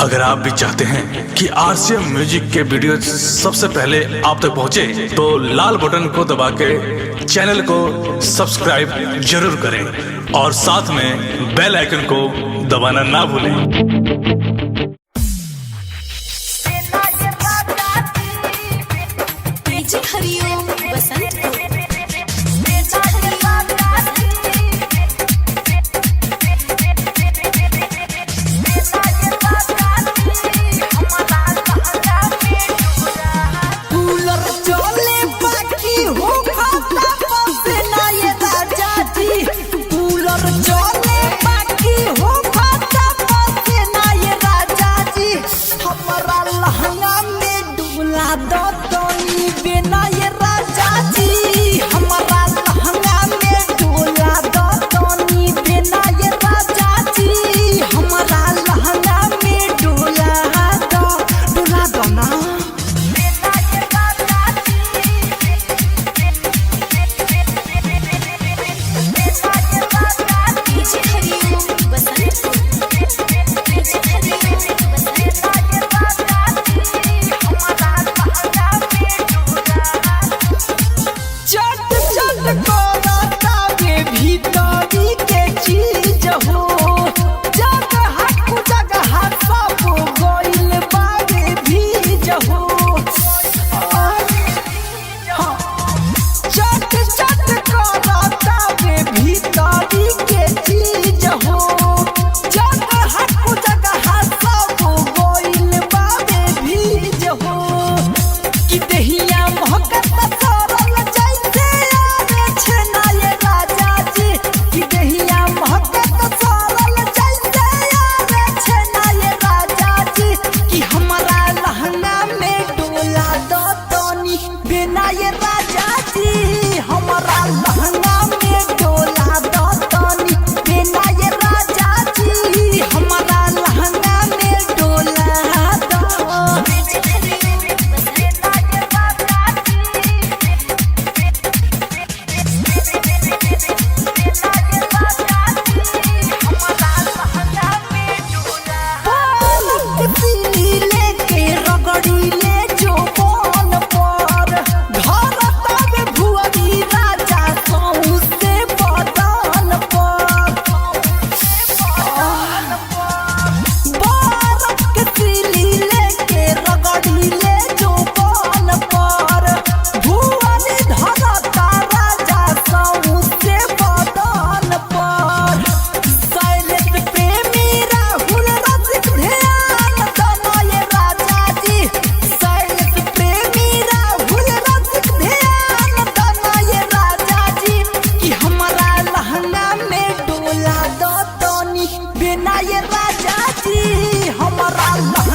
अगर आप भी चाहते हैं कि आरसीएम म्यूजिक के वीडियो सबसे पहले आप तक पहुंचे, तो लाल बटन को दबा के चैनल को सब्सक्राइब जरूर करें और साथ में बेल आइकन को दबाना ना भूलें। हरिओम बसंत राजा जी हमारा